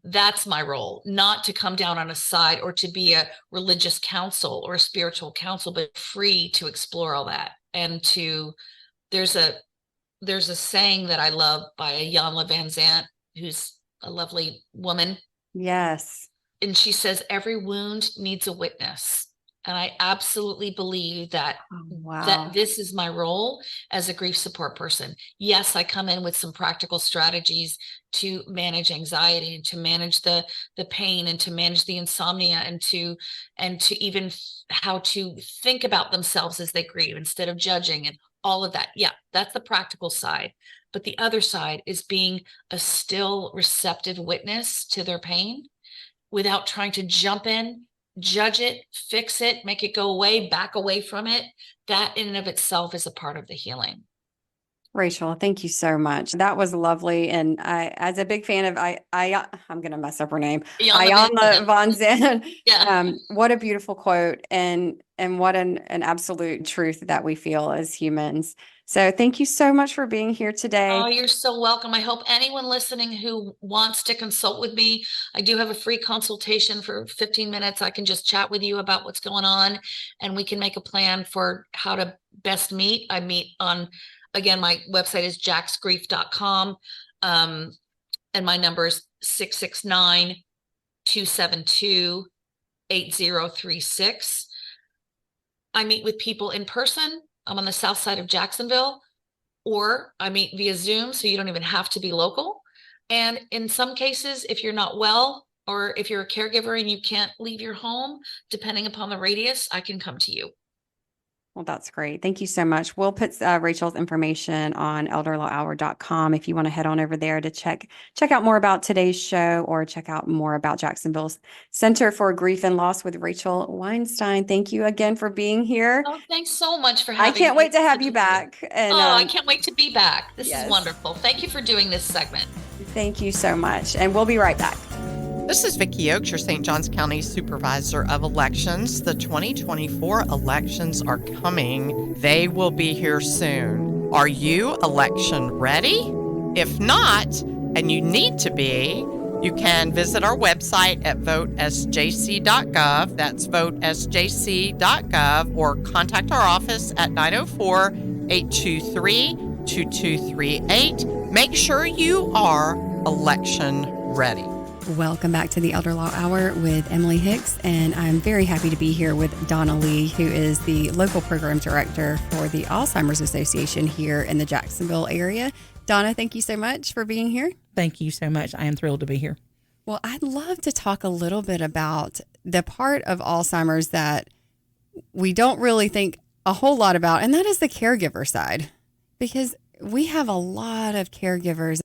That's my role, not to come down on a side or to be a religious counsel or a spiritual counsel, but free to explore all that. And there's a saying that I love by Iyanla Vanzant, who's a lovely woman. Yes. And she says, every wound needs a witness. And I absolutely believe that, that this is my role as a grief support person. Yes, I come in with some practical strategies to manage anxiety and to manage the pain and to manage the insomnia and to even how to think about themselves as they grieve instead of judging and all of that. Yeah, that's the practical side. But the other side is being a still receptive witness to their pain without trying to jump in, judge it, fix it, make it go away, back away from it. That in and of itself is a part of the healing. Rachel, thank you so much. That was lovely. And I, as a big fan of I'm going to mess up her name, Iyanla Vanzant. Yeah. What a beautiful quote, and what an absolute truth that we feel as humans. So thank you so much for being here today. Oh, you're so welcome. I hope anyone listening who wants to consult with me, I do have a free consultation for 15 minutes. I can just chat with you about what's going on and we can make a plan for how to best meet. I meet on, again, my website is jacksgrief.com. And my number is 669-272-8036. I meet with people in person. I'm on the south side of Jacksonville, or I meet via Zoom, so you don't even have to be local. And in some cases, if you're not well, or if you're a caregiver and you can't leave your home, depending upon the radius, I can come to you. Well, that's great. Thank you so much. We'll put Rachel's information on elderlawhour.com if you want to head on over there to check out more about today's show or check out more about Jacksonville's Center for Grief and Loss with Rachel Weinstein. Thank you again for being here. Oh, thanks so much for having me. I can't wait to have you back. And, I can't wait to be back. This is wonderful. Thank you for doing this segment. Thank you so much. And we'll be right back. This is Vicki Oakes, your St. Johns County Supervisor of Elections. The 2024 elections are coming. They will be here soon. Are you election ready? If not, and you need to be, you can visit our website at votesjc.gov. That's votesjc.gov, or contact our office at 904-823-2238. Make sure you are election ready. Welcome back to the Elder Law Hour with Emily Hicks, and I'm very happy to be here with Donna Lee, who is the local program director for the Alzheimer's Association here in the Jacksonville area. Donna, thank you so much for being here. Thank you so much. I am thrilled to be here. Well, I'd love to talk a little bit about the part of Alzheimer's that we don't really think a whole lot about, and that is the caregiver side, because we have a lot of caregivers.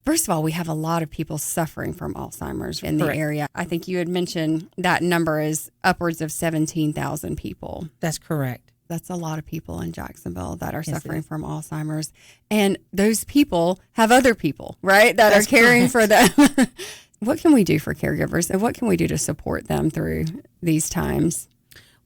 First of all, we have a lot of people suffering from Alzheimer's in the area. I think you had mentioned that number is upwards of 17,000 people. That's correct. That's a lot of people in Jacksonville that are suffering from Alzheimer's. And those people have other people, right, that are caring for them. What can we do for caregivers, and what can we do to support them through these times?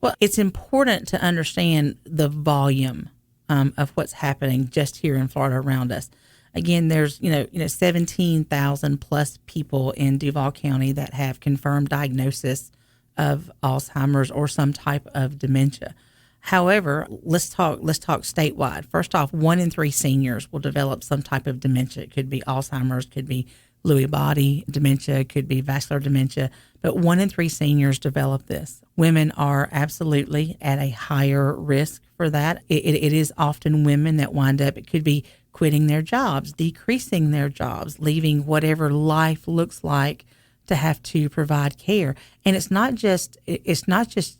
Well, it's important to understand the volume of what's happening just here in Florida around us. Again, there's 17,000 plus people in Duval County that have confirmed diagnosis of Alzheimer's or some type of dementia. However, let's talk statewide. First off, 1 in 3 seniors will develop some type of dementia. It could be Alzheimer's, could be Lewy body dementia, could be vascular dementia, but 1 in 3 seniors develop this. Women are absolutely at a higher risk for that. It is often women that wind up, it could be quitting their jobs, decreasing their jobs, leaving whatever life looks like to have to provide care. And it's not just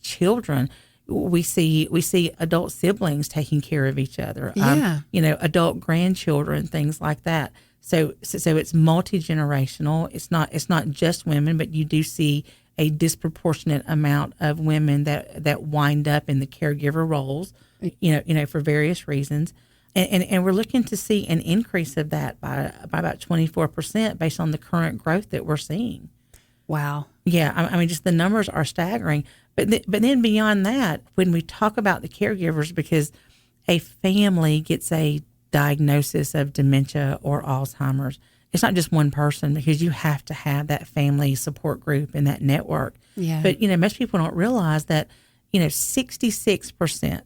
children. We see adult siblings taking care of each other. Adult grandchildren, things like that. So it's multi-generational. It's not just women, but you do see a disproportionate amount of women that wind up in the caregiver roles, for various reasons. And we're looking to see an increase of that by about 24% based on the current growth that we're seeing. Wow. Yeah, I mean, just the numbers are staggering. But then beyond that, when we talk about the caregivers, because a family gets a diagnosis of dementia or Alzheimer's, it's not just one person, because you have to have that family support group and that network. Yeah. But, most people don't realize that, 66%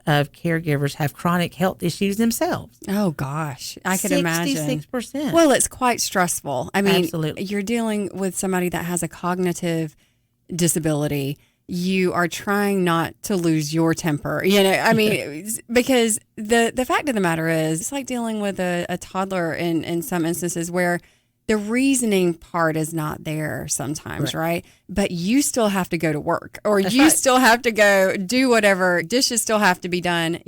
of caregivers have chronic health issues themselves. Oh, gosh. I could imagine. 66%. Well, it's quite stressful. I mean, Absolutely. You're dealing with somebody that has a cognitive disability. You are trying not to lose your temper, because the fact of the matter is, it's like dealing with a toddler in some instances where the reasoning part is not there sometimes, right? But you still have to go to work, or still have to go do whatever. Dishes still have to be done.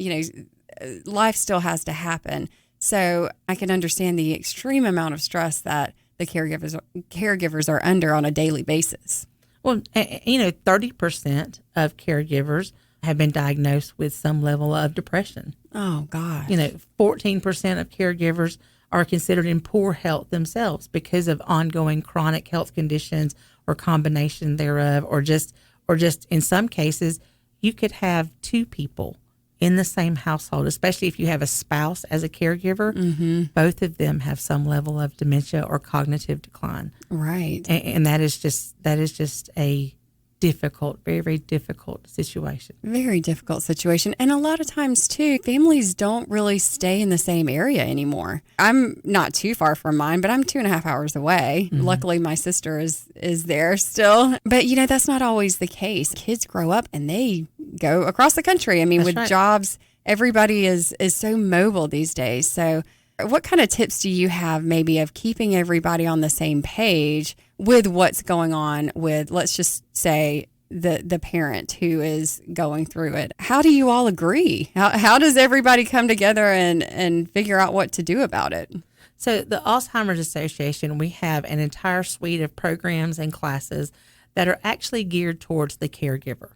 Life still has to happen. So I can understand the extreme amount of stress that the caregivers are under on a daily basis. Well, 30% of caregivers have been diagnosed with some level of depression. Oh, gosh. 14% of caregivers are considered in poor health themselves because of ongoing chronic health conditions or combination thereof, or just in some cases, you could have two people in the same household, especially if you have a spouse as a caregiver. Mm-hmm. Both of them have some level of dementia or cognitive decline. Right. And that is just a difficult, very, very difficult situation. Very difficult situation. And a lot of times, too, families don't really stay in the same area anymore. I'm not too far from mine, but I'm 2.5 hours away. Mm-hmm. Luckily, my sister is there still. But, that's not always the case. Kids grow up and they go across the country. I mean, with jobs, everybody is so mobile these days. So what kind of tips do you have maybe of keeping everybody on the same page with what's going on with, let's just say, the parent who is going through it? How do you all agree? How does everybody come together and figure out what to do about it? So the Alzheimer's Association, we have an entire suite of programs and classes that are actually geared towards the caregiver.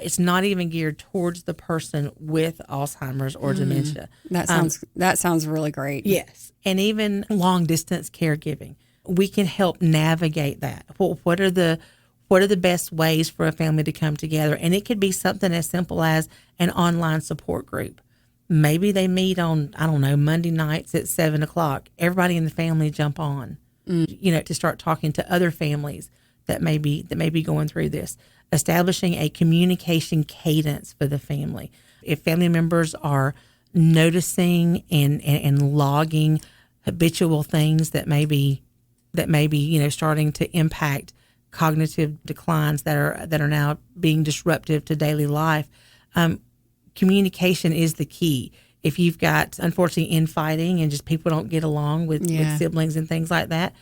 It's not even geared towards the person with Alzheimer's or dementia. That sounds really great. Yes. And even long distance caregiving. We can help navigate that. What are the best ways for a family to come together? And it could be something as simple as an online support group. Maybe they meet on, Monday nights at 7:00. Everybody in the family jump on, to start talking to other families that may be going through this. Establishing a communication cadence for the family. If family members are noticing and logging habitual things that may be starting to impact cognitive declines that are now being disruptive to daily life, communication is the key. If you've got, unfortunately, infighting and just people don't get along with siblings and things like that,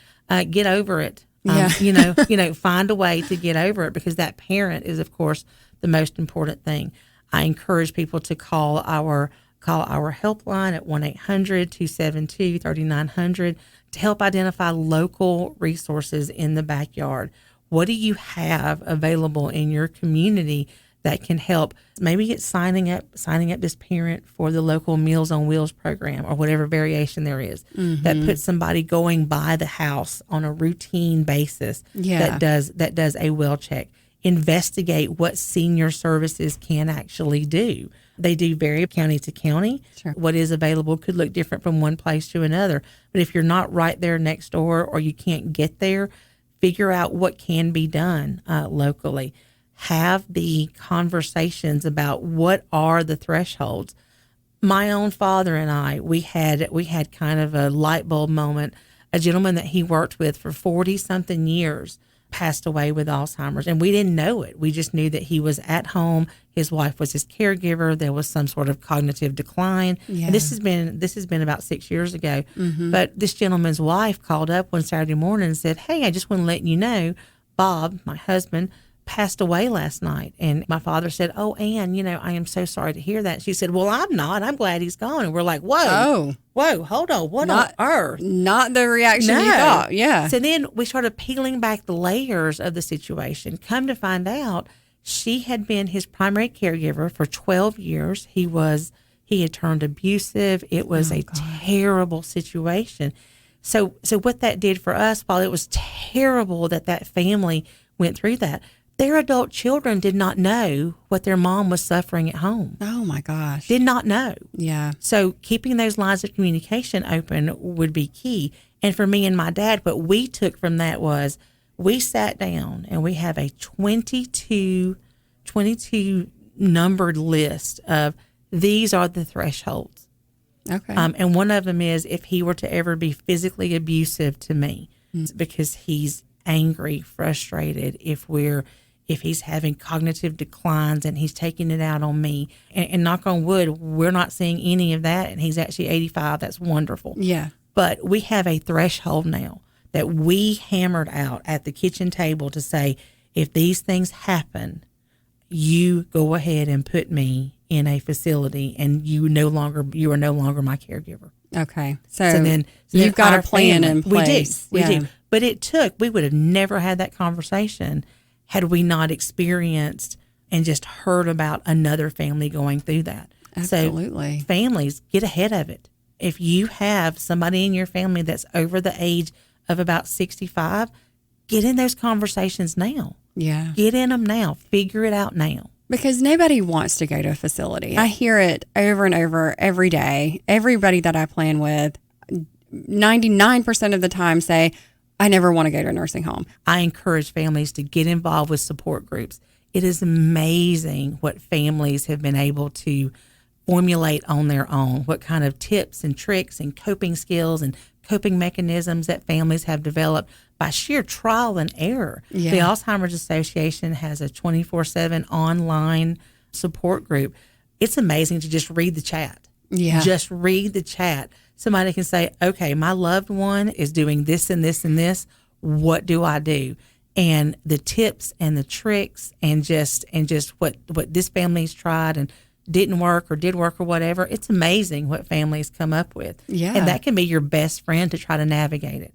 get over it. Find a way to get over it, because that parent is, of course, the most important thing. I encourage people to call our helpline at 1-800-272-3900 to help identify local resources in the backyard. What do you have available in your community that can help? Maybe it's signing up this parent for the local Meals on Wheels program, or whatever variation there is, that puts somebody going by the house on a routine basis that does a well check. Investigate what senior services can actually do. They do vary county to county. Sure. What is available could look different from one place to another. But if you're not right there next door, or you can't get there, figure out what can be done locally. Have the conversations about what are the thresholds. My own father and I, we had kind of a light bulb moment. A gentleman that he worked with for 40-something years passed away with Alzheimer's, and we didn't know it. We just knew that he was at home. His wife was his caregiver. There was some sort of cognitive decline. Yeah. And this has been about 6 years ago. Mm-hmm. But this gentleman's wife called up one Saturday morning and said, "Hey, I just want to let you know, Bob, my husband, passed away last night. And my father said, oh, Ann, I am so sorry to hear that. And she said, well, I'm not. I'm glad he's gone. And we're like, whoa, hold on. What on earth? Not the reaction you thought. Yeah. So then we started peeling back the layers of the situation. Come to find out, she had been his primary caregiver for 12 years. He had turned abusive. It was a terrible situation. So what that did for us, while it was terrible that family went through that, their adult children did not know what their mom was suffering at home. Oh, my gosh. Did not know. Yeah. So keeping those lines of communication open would be key. And for me and my dad, what we took from that was we sat down and we have a 22 numbered list of these are the thresholds. Okay. And one of them is if he were to ever be physically abusive to me, because he's angry, frustrated, if he's having cognitive declines and he's taking it out on me, and knock on wood, we're not seeing any of that, and he's actually 85. That's wonderful. Yeah. But we have a threshold now that we hammered out at the kitchen table to say, if these things happen, you go ahead and put me in a facility, and you are no longer my caregiver. Okay. So then you've got a plan in place. We do. But we would have never had that conversation had we not experienced and just heard about another family going through that. Absolutely. So families, get ahead of it. If you have somebody in your family that's over the age of about 65, get in those conversations now. Yeah. Get in them now. Figure it out now. Because nobody wants to go to a facility. I hear it over and over every day. Everybody that I plan with, 99% of the time say, I never want to go to a nursing home. I encourage families to get involved with support groups. It is amazing what families have been able to formulate on their own, what kind of tips and tricks and coping skills and coping mechanisms that families have developed by sheer trial and error. Yeah. The Alzheimer's Association has a 24/7 online support group. It's amazing to just read the chat. Yeah. Just read the chat. Somebody can say, okay, my loved one is doing this and this and this. What do I do? And the tips and the tricks and just what this family's tried and didn't work or did work or whatever. It's amazing what families come up with. Yeah. And that can be your best friend to try to navigate it.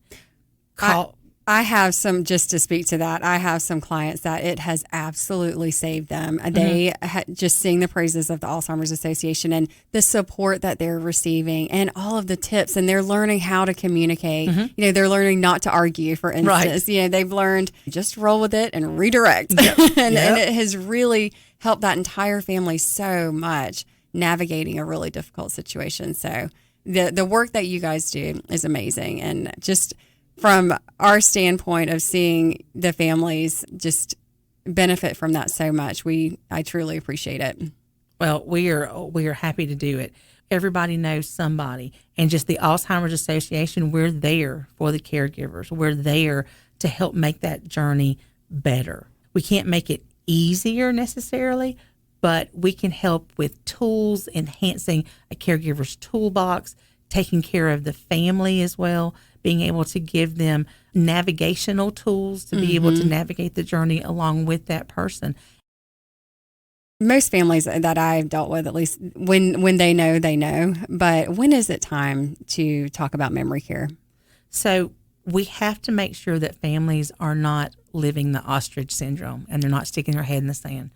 I have some, just to speak to that, I have some clients that it has absolutely saved them. They just sing the praises of the Alzheimer's Association and the support that they're receiving and all of the tips, and they're learning how to communicate. They're learning not to argue, for instance. Right. They've learned just roll with it and redirect. Yep. and it has really helped that entire family so much navigating a really difficult situation. So the work that you guys do is amazing. And just from our standpoint of seeing the families just benefit from that so much, I truly appreciate it. Well, we are happy to do it. Everybody knows somebody, and just the Alzheimer's Association, we're there for the caregivers. We're there to help make that journey better. We can't make it easier necessarily, but we can help with tools, enhancing a caregiver's toolbox, taking care of the family as well, being able to give them navigational tools to be able to navigate the journey along with that person. Most families that I've dealt with, at least when they know. But when is it time to talk about memory care? So we have to make sure that families are not living the ostrich syndrome and they're not sticking their head in the sand.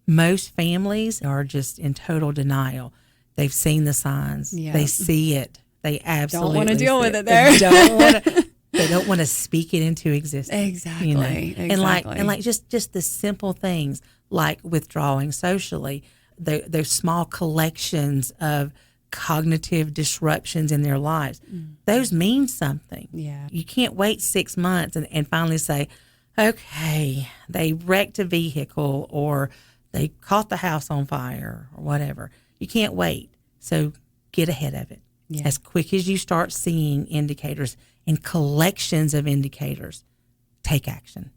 Most families are just in total denial. They've seen the signs. Yeah. They see it. They absolutely don't want to deal with it there. They don't want to speak it into existence. Exactly. Exactly. And like just the simple things like withdrawing socially, those small collections of cognitive disruptions in their lives. Those mean something. Yeah. You can't wait 6 months and finally say, okay, they wrecked a vehicle or they caught the house on fire or whatever. You can't wait. So get ahead of it. Yeah. As quick as you start seeing indicators and collections of indicators, take action.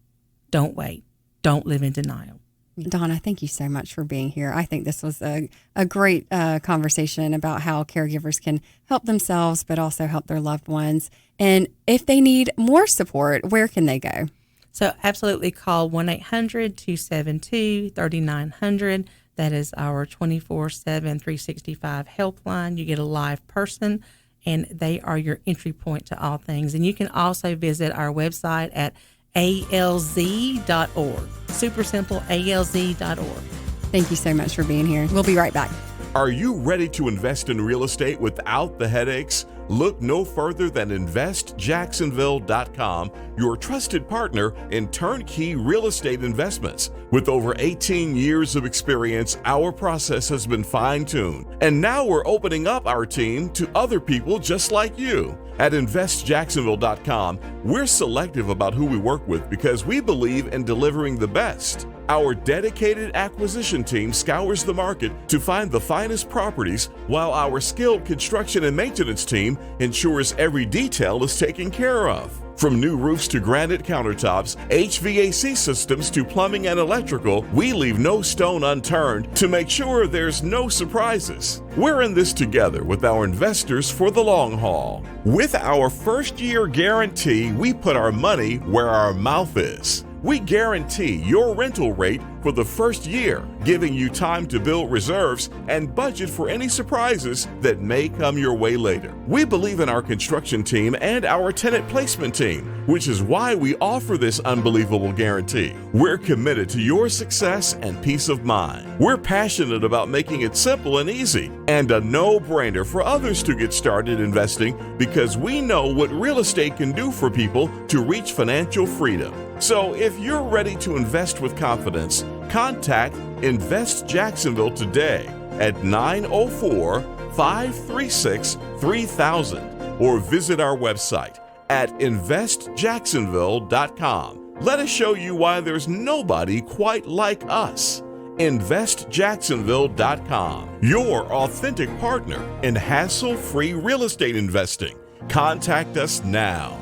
Don't wait. Don't live in denial. Donna, thank you so much for being here. I think this was a great conversation about how caregivers can help themselves, but also help their loved ones. And if they need more support, where can they go? So absolutely call 1-800-272-3900. That is our 24/7, 365 helpline. You get a live person, and they are your entry point to all things. And you can also visit our website at alz.org. Super simple, alz.org. Thank you so much for being here. We'll be right back. Are you ready to invest in real estate without the headaches? Look no further than investjacksonville.com, your trusted partner in turnkey real estate investments. With over 18 years of experience, our process has been fine-tuned, and now we're opening up our team to other people just like you. At investjacksonville.com, we're selective about who we work with because we believe in delivering the best. Our dedicated acquisition team scours the market to find the finest properties, while our skilled construction and maintenance team ensures every detail is taken care of. From new roofs to granite countertops, HVAC systems to plumbing and electrical, we leave no stone unturned to make sure there's no surprises. We're in this together with our investors for the long haul. With our first-year guarantee, we put our money where our mouth is. We guarantee your rental rate for the first year, giving you time to build reserves and budget for any surprises that may come your way later. We believe in our construction team and our tenant placement team, which is why we offer this unbelievable guarantee. We're committed to your success and peace of mind. We're passionate about making it simple and easy, and a no-brainer for others to get started investing, because we know what real estate can do for people to reach financial freedom. So if you're ready to invest with confidence, contact Invest Jacksonville today at 904-536-3000 or visit our website at investjacksonville.com. Let us show you why there's nobody quite like us. investjacksonville.com, your authentic partner in hassle-free real estate investing. Contact us now.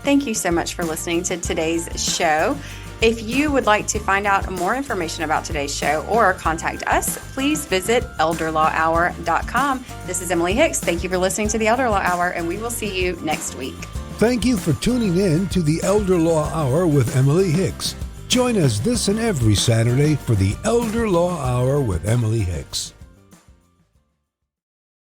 Thank you so much for listening to today's show. If you would like to find out more information about today's show or contact us, please visit elderlawhour.com. This is Emily Hicks. Thank you for listening to the Elder Law Hour, and we will see you next week. Thank you for tuning in to the Elder Law Hour with Emily Hicks. Join us this and every Saturday for the Elder Law Hour with Emily Hicks.